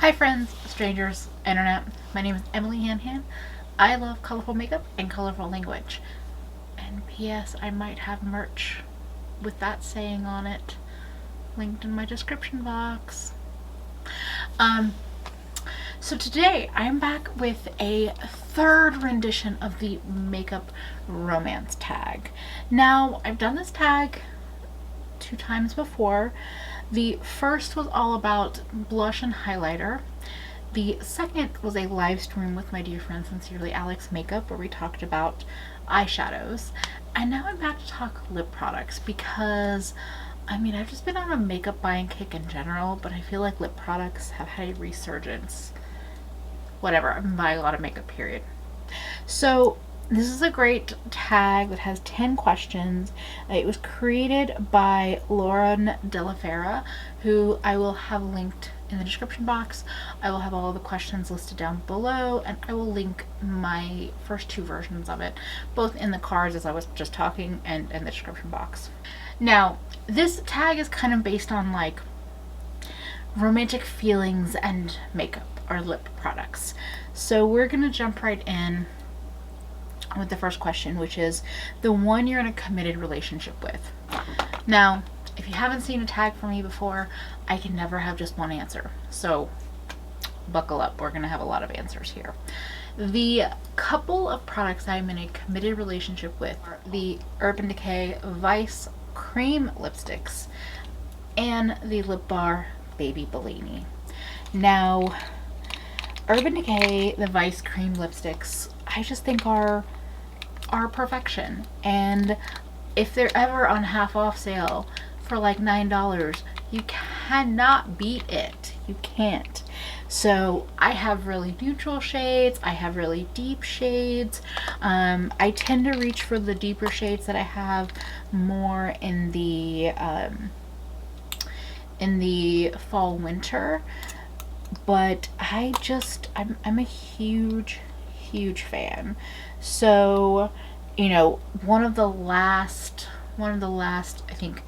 Hi friends, strangers, internet. My name is EmilyHanhan. I love colorful makeup and colorful language. And P.S. I might have merch with that saying on it linked in my description box. Um, so today I'm back with a third rendition of the makeup romance tag. Now, I've done this tag 2 times before. The first was all about blush and highlighter. The second was a live stream with my dear friend Sincerely Alex Makeup where we talked about eyeshadows. And now I'm back to talk lip products because I've just been on a makeup buying kick in general, but I feel like lip products have had a resurgence. Whatever, I've been buying a lot of makeup, period. So this is a great tag that has 10 questions. It was created by Lauren DellaFera, who I will have linked in the description box. I will have all of the questions listed down below, and I will link my first 2 versions of it, both in the cards as I was just talking and in the description box. Now, this tag is kind of based on like romantic feelings and makeup or lip products. So we're gonna jump right in with the first question, which is the one you're in a committed relationship with. Now, if you haven't seen a tag from me before, I can never have just one answer. So buckle up, we're gonna have a lot of answers here. The couple of products I'm in a committed relationship with are the Urban Decay Vice Cream Lipsticks and the Lip Bar Baby Bellini. Now, Urban Decay, the Vice Cream Lipsticks, I just think are perfection. And if they're ever on half off sale for like $9, you cannot beat it. You can't. So I have really neutral shades, I have really deep shades. I tend to reach for the deeper shades that I have more in the fall winter, but I'm a huge fan. So, one of the last I think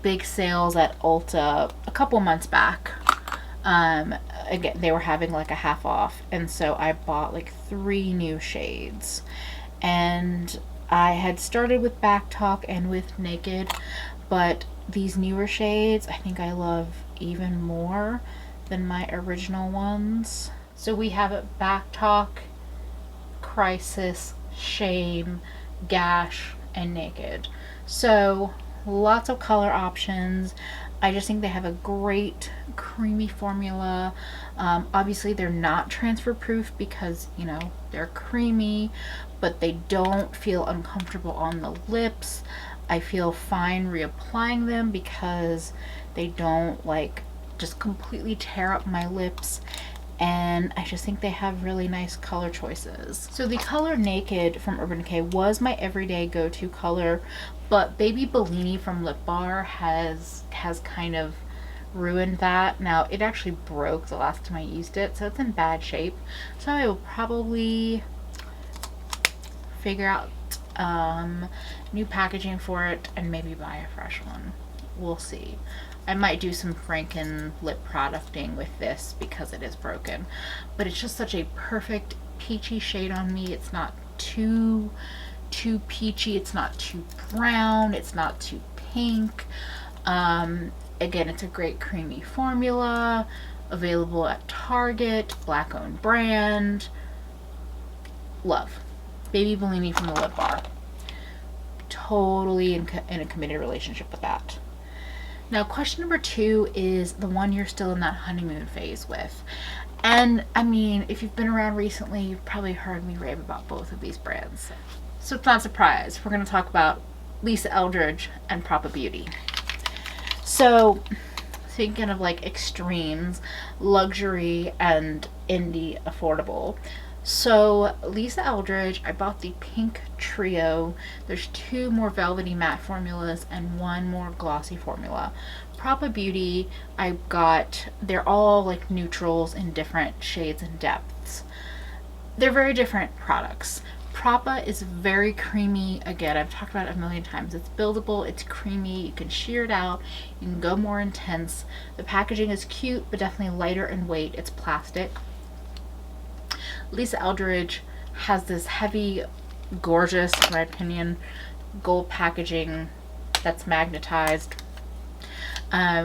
big sales at Ulta a couple months back, again, they were having like a half off, and so I bought like 3 new shades. And I had started with Back Talk and with Naked, but these newer shades I think I love even more than my original ones. So we have it Back Talk, Crisis, Shame, Gash, and Naked. So lots of color options. I just think they have a great creamy formula. Obviously they're not transfer proof because they're creamy, but they don't feel uncomfortable on the lips. I feel fine reapplying them because they don't like just completely tear up my lips, and I just think they have really nice color choices. So the color Naked from Urban Decay was my everyday go-to color, but Baby Bellini from Lip Bar has kind of ruined that. Now, it actually broke the last time I used it, so it's in bad shape. So I will probably figure out new packaging for it and maybe buy a fresh one. We'll see. I might do some Franken lip producting with this because it is broken, but it's just such a perfect peachy shade on me. It's not too peachy, it's not too brown, it's not too pink. Again, it's a great creamy formula, available at Target, black owned brand. Love. Baby Bellini from the Lip Bar. Totally in a committed relationship with that. Now, question number 2 is the one you're still in that honeymoon phase with. And if you've been around recently, you've probably heard me rave about both of these brands. So it's not a surprise. We're going to talk about Lisa Eldridge and Propa Beauty. So, thinking of like extremes, luxury and indie affordable. So Lisa Eldridge, I bought the pink trio. There's 2 more velvety matte formulas and 1 more glossy formula. Propa Beauty, they're all like neutrals in different shades and depths. They're very different products. Propa is very creamy. Again, I've talked about it a million times. It's buildable, it's creamy, you can shear it out, you can go more intense. The packaging is cute, but definitely lighter in weight. It's plastic. Lisa Eldridge has this heavy, gorgeous, in my opinion, gold packaging that's magnetized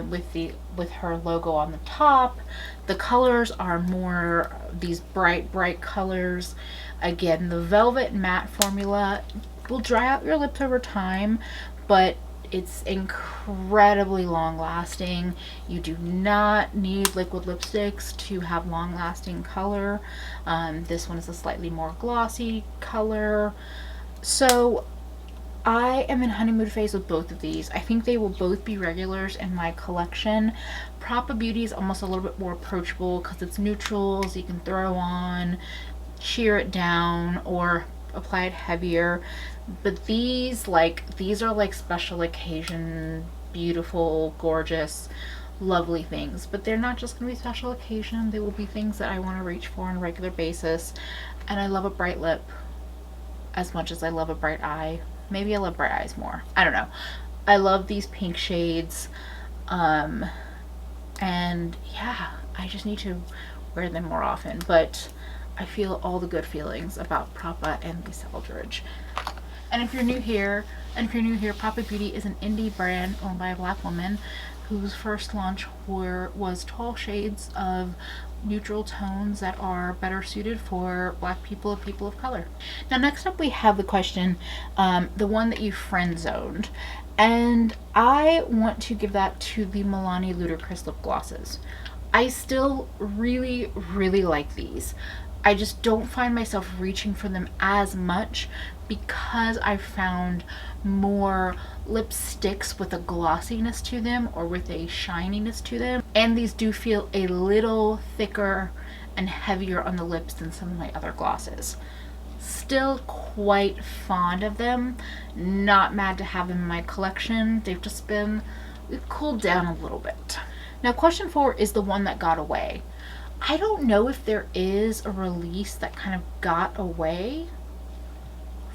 with her logo on the top. The colors are more these bright colors. Again, the velvet matte formula will dry out your lips over time, but it's incredibly long lasting. You do not need liquid lipsticks to have long lasting color. This one is a slightly more glossy color. So I am in honeymoon phase with both of these. I think they will both be regulars in my collection. Propa Beauty is almost a little bit more approachable because it's neutrals. You can throw on, sheer it down, or apply it heavier. But these are like special occasion, beautiful, gorgeous, lovely things. But they're not just going to be special occasion. They will be things that I want to reach for on a regular basis. And I love a bright lip as much as I love a bright eye. Maybe I love bright eyes more. I don't know. I love these pink shades. And yeah, I just need to wear them more often. But I feel all the good feelings about Propa and Lisa Eldridge. And if you're new here, Propa Beauty is an indie brand owned by a Black woman whose first launch was 12 shades of neutral tones that are better suited for Black people and people of color. Now next up we have the question, the one that you friend zoned. And I want to give that to the Milani Ludacris lip glosses. I still really like these. I just don't find myself reaching for them as much because I've found more lipsticks with a glossiness to them or with a shininess to them. And these do feel a little thicker and heavier on the lips than some of my other glosses. Still quite fond of them. Not mad to have them in my collection. They've cooled down a little bit. Now question 4 is the one that got away. I don't know if there is a release that kind of got away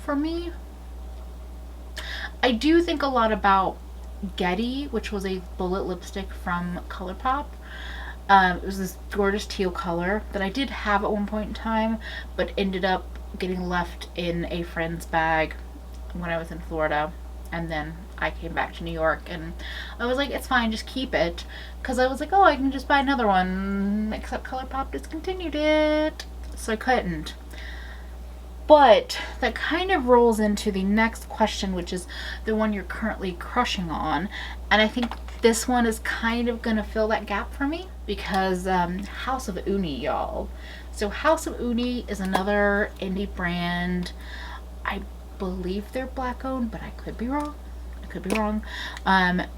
for me. I do think a lot about Getty, which was a bullet lipstick from ColourPop. It was this gorgeous teal color that I did have at one point in time, but ended up getting left in a friend's bag when I was in Florida. And then I came back to New York and I was like, it's fine, just keep it. Because I was like, oh, I can just buy another one. Except ColourPop discontinued it. So I couldn't. But that kind of rolls into the next question, which is the one you're currently crushing on. And I think this one is kind of going to fill that gap for me. Because House of Uni, y'all. So House of Uni is another indie brand. I believe they're Black owned, but I could be wrong.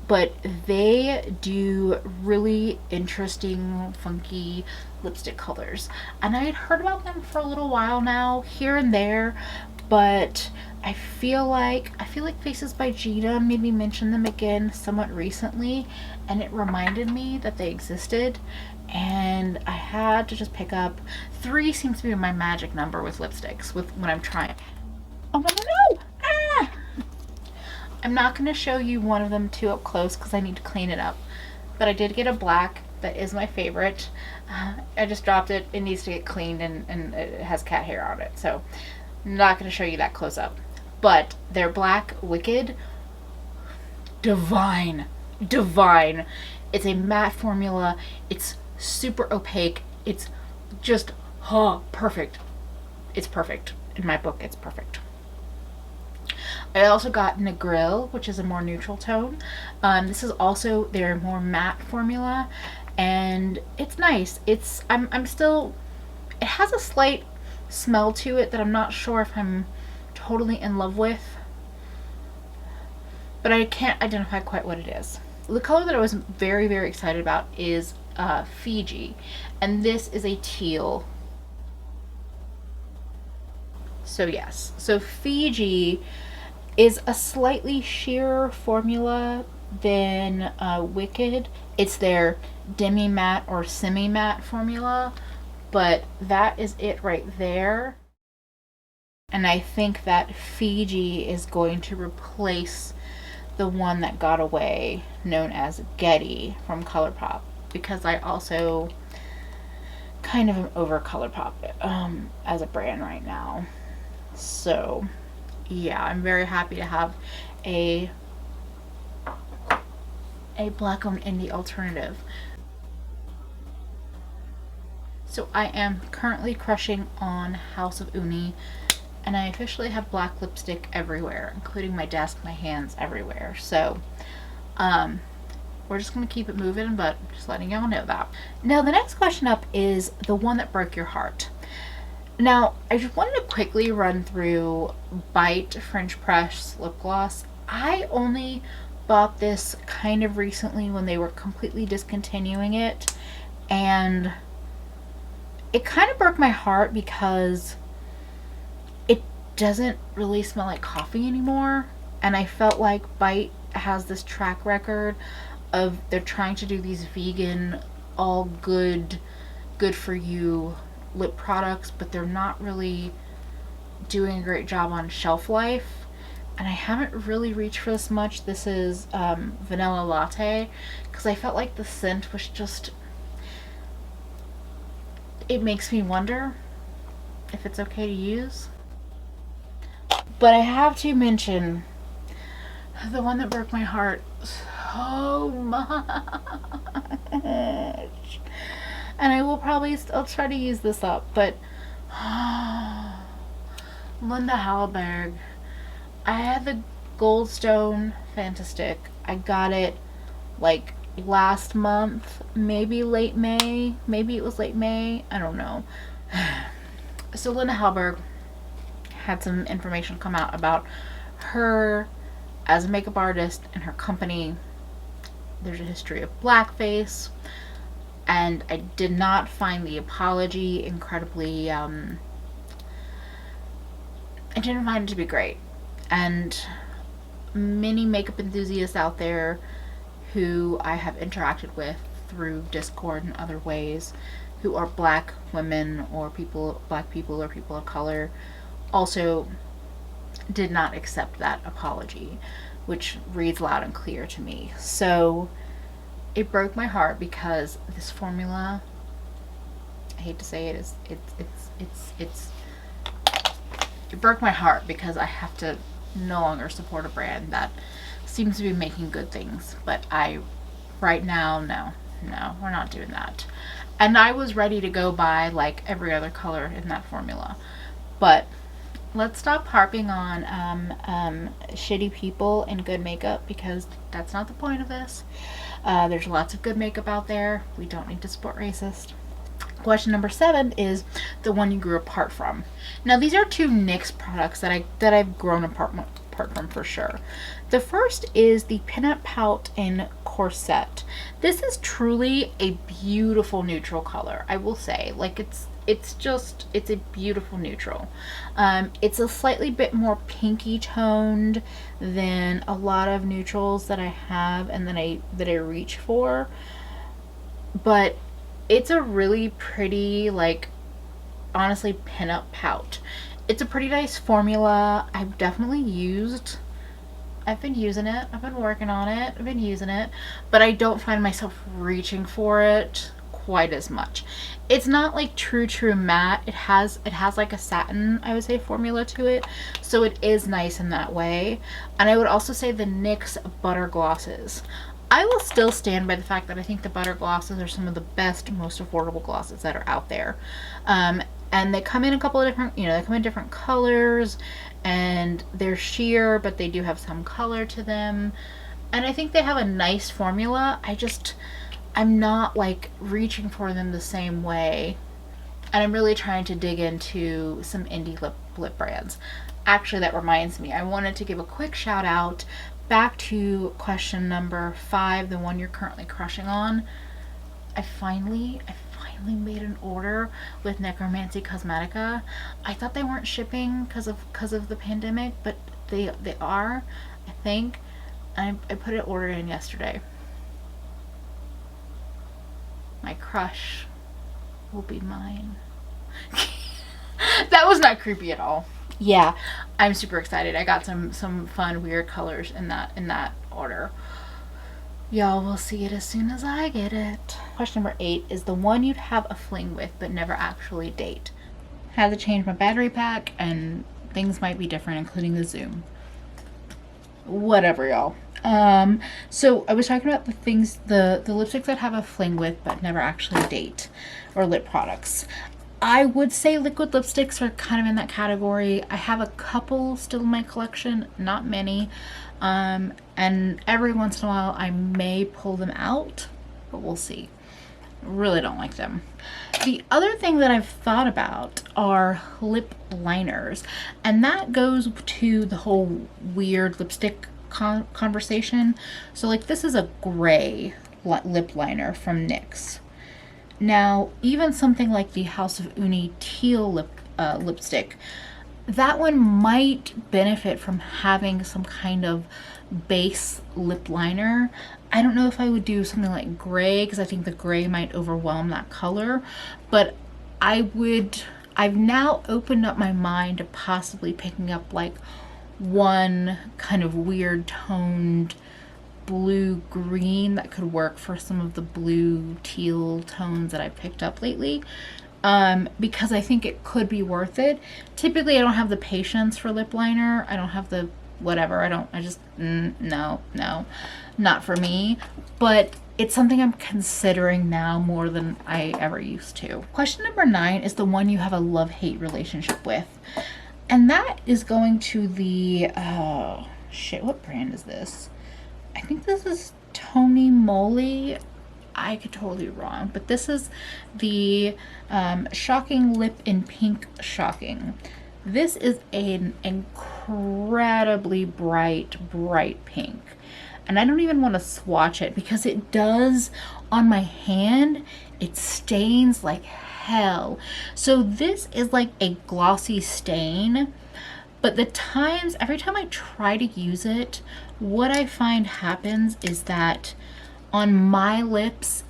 But they do really interesting, funky lipstick colors, and I had heard about them for a little while now, here and there, but I feel like Faces by Gina made me mention them again somewhat recently, and it reminded me that they existed, and I had to just pick up. 3 seems to be my magic number with lipsticks when I'm trying. Oh no! Ah! I'm not going to show you one of them too up close because I need to clean it up. But I did get a black that is my favorite. I just dropped it. It needs to get cleaned and it has cat hair on it. So I'm not going to show you that close up. But their Black Wicked, divine. It's a matte formula. It's super opaque. It's just perfect. It's perfect. In my book, it's perfect. I also got Negril, which is a more neutral tone. This is also their more matte formula, and it's nice. I'm still, it has a slight smell to it that I'm not sure if I'm totally in love with, but I can't identify quite what it is. The color that I was very excited about is Fiji, and this is a teal. So yes, so Fiji is a slightly sheerer formula than Wicked. It's their demi-matte or semi-matte formula, but that is it right there. And I think that Fiji is going to replace the one that got away, known as Getty from ColourPop, because I also kind of am over ColourPop as a brand right now. So yeah, I'm very happy to have a black owned indie alternative. So I am currently crushing on House of Uni, and I officially have black lipstick everywhere, including my desk, my hands, everywhere. So we're just going to keep it moving, but just letting y'all know that. Now the next question up is the one that broke your heart. Now I just wanted to quickly run through Bite French Press lip gloss. I only bought this kind of recently when they were completely discontinuing it, and it kind of broke my heart because it doesn't really smell like coffee anymore, and I felt like Bite has this track record of they're trying to do these vegan, all good for you lip products, but they're not really doing a great job on shelf life. And I haven't really reached for this much. This is Vanilla Latte, because I felt like the scent was just, it makes me wonder if it's okay to use. But I have to mention the one that broke my heart so much, and I will probably still try to use this up, but Linda Hallberg. I had the Goldstone Fantastic. I got it like last month, maybe late May. Maybe it was late May. I don't know. So Linda Hallberg had some information come out about her as a makeup artist and her company. There's a history of blackface, and I did not find the apology incredibly I didn't find it to be great. And many makeup enthusiasts out there who I have interacted with through Discord and other ways, who are black women or black people or people of color, also did not accept that apology, which reads loud and clear to me. So it broke my heart because this formula, I hate to say it, it broke my heart because I have to no longer support a brand that seems to be making good things. But right now, no, we're not doing that. And I was ready to go buy like every other color in that formula. But let's stop harping on shitty people and good makeup, because that's not the point of this. There's lots of good makeup out there. We don't need to support racist. Question number 7 is the one you grew apart from. Now these are two NYX products that I've grown apart from for sure. The first is the Pinup Pout in Corset. This is truly a beautiful neutral color, I will say. Like it's a beautiful neutral. It's a slightly bit more pinky toned than a lot of neutrals that I have and that I reach for, but it's a really pretty, like, honestly, pinup pout. It's a pretty nice formula. I've been using it. I've been working on it. I've been using it, but I don't find myself reaching for it quite as much. It's not like true matte. It has like a satin, I would say, formula to it, so it is nice in that way. And I would also say the NYX butter glosses, I will still stand by the fact that I think the butter glosses are some of the best, most affordable glosses that are out there. And they come in a couple of different, they come in different colors, and they're sheer, but they do have some color to them. And I think they have a nice formula. I'm not like reaching for them the same way. And I'm really trying to dig into some indie lip brands. Actually, that reminds me, I wanted to give a quick shout out back to question number 5, the one you're currently crushing on. I finally made an order with Necromancy Cosmetica. I thought they weren't shipping because of the pandemic, but they are, I think. I put an order in yesterday. My crush will be mine. That was not creepy at all. yeah, I'm super excited. I got some fun weird colors in that order. Y'all will see it as soon as I get it. Question number 8 is the one you'd have a fling with but never actually date. Had to change my battery pack and things might be different, including the zoom. Whatever, y'all. So I was talking about the things, the lipsticks I'd have a fling with but never actually date, or lip products. I would say liquid lipsticks are kind of in that category. I have a couple still in my collection, not many. And every once in a while I may pull them out, but we'll see. Really don't like them. The other thing that I've thought about are lip liners, and that goes to the whole weird lipstick conversation. So like this is a gray lip liner from NYX. Now even something like the House of Uni teal lipstick, that one might benefit from having some kind of base lip liner. I don't know if I would do something like gray, because I think the gray might overwhelm that color, but I've now opened up my mind to possibly picking up like one kind of weird toned blue green that could work for some of the blue teal tones that I picked up lately. Because I think it could be worth it. Typically I don't have the patience for lip liner. I don't have the whatever. No, not for me. But it's something I'm considering now more than I ever used to. Question number 9 is the one you have a love-hate relationship with. And that is going to the, oh shit, what brand is this? I think this is Tony Moly. I could totally be wrong, but this is the Shocking Lip in Pink Shocking. This is an incredibly bright pink. And I don't even want to swatch it because it does on my hand, it stains like hell. So this is like a glossy stain, but every time I try to use it, what I find happens is that on my lips,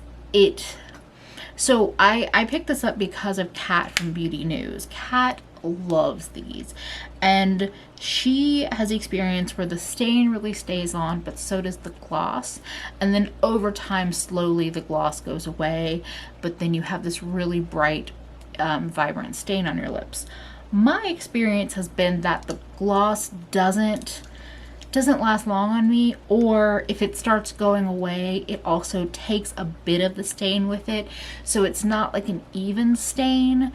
so I picked this up because of Kat from Beauty News. Kat loves these, and she has experience where the stain really stays on, but so does the gloss, and then over time slowly the gloss goes away, but then you have this really bright vibrant stain on your lips. My experience has been that the gloss doesn't last long on me, or if it starts going away, it also takes a bit of the stain with it, so it's not like an even stain.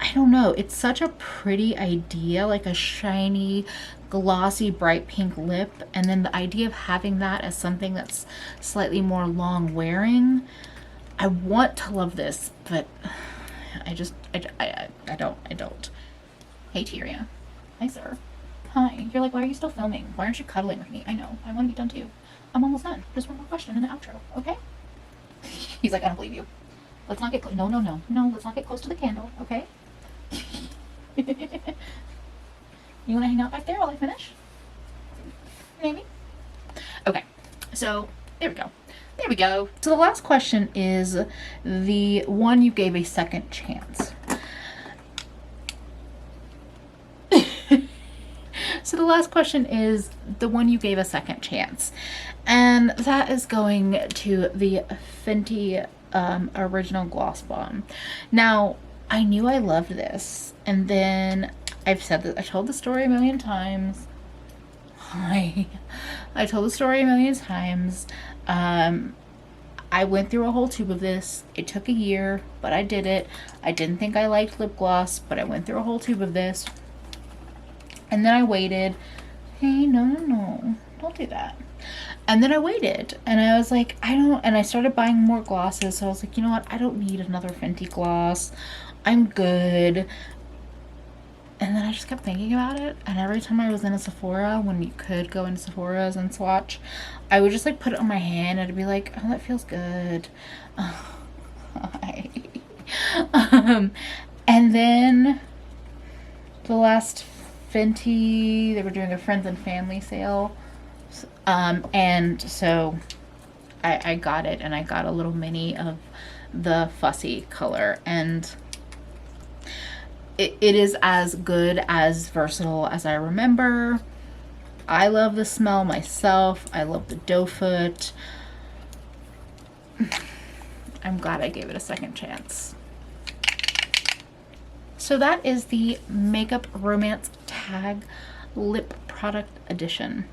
I don't know, it's such a pretty idea, like a shiny, glossy, bright pink lip, and then the idea of having that as something that's slightly more long wearing. I want to love this, but I don't. Hey Tyria. Hi sir. Hi. You're like, why are you still filming? Why aren't you cuddling with me? I know. I want to be done too. I'm almost done. Just one more question in the outro, okay? He's like, I don't believe you. Let's not get close. No, let's not get close to the candle, okay? You want to hang out back there while I finish? Maybe? Okay. So, there we go. So the last question is the one you gave a second chance. So the last question is the one you gave a second chance. And that is going to the Fenty Original Gloss Bomb. Now, I knew I loved this. And then I've said that I told the story a million times. I told the story a million times. I went through a whole tube of this. It took a year, but I did it. I didn't think I liked lip gloss, but I went through a whole tube of this. And then I waited. Hey, no, don't do that. And then I waited, and I was like, and I started buying more glosses, so I was like, you know what, I don't need another Fenty gloss. I'm good. And then I just kept thinking about it, and every time I was in a Sephora, when you could go into Sephora's and swatch, I would just like put it on my hand, and I'd be like, oh, that feels good. And then the last Fenty, they were doing a friends and family sale, and so I got it, and I got a little mini of the fussy color, and it is as good, as versatile as I remember. I love the smell myself. I love the doe foot. I'm glad I gave it a second chance. So that is the Makeup Romance Tag Lip Product Edition.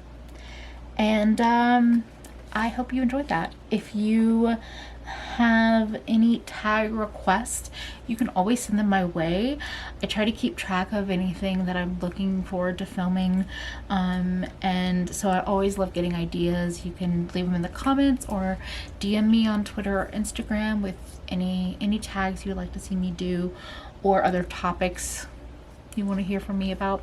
And I hope you enjoyed that. If you have any tag requests, you can always send them my way. I try to keep track of anything that I'm looking forward to filming, and so I always love getting ideas. You can leave them in the comments or DM me on Twitter or Instagram with any tags you'd like to see me do, or other topics you want to hear from me about.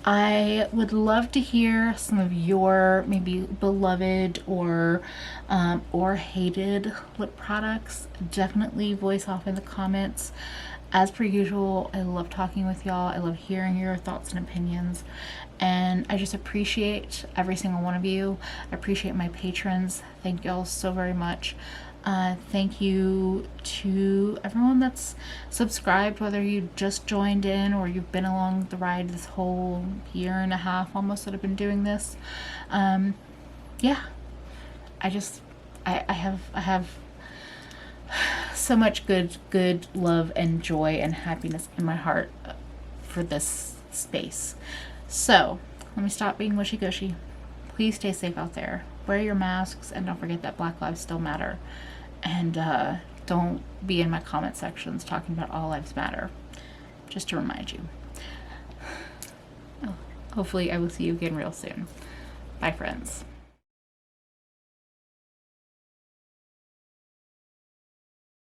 I would love to hear some of your maybe beloved or hated lip products. Definitely voice off in the comments. As per usual, I love talking with y'all. I love hearing your thoughts and opinions. And I just appreciate every single one of you. I appreciate my patrons. Thank y'all so very much. Thank you to everyone that's subscribed, whether you just joined in or you've been along the ride this whole year and a half almost that I've been doing this. Yeah, I have so much good love and joy and happiness in my heart for this space. So let me stop being wishy-gushy. Please stay safe out there. Wear your masks, and don't forget that Black lives still matter. And don't be in my comment sections talking about all lives matter. Just to remind you. Hopefully I will see you again real soon. Bye, friends.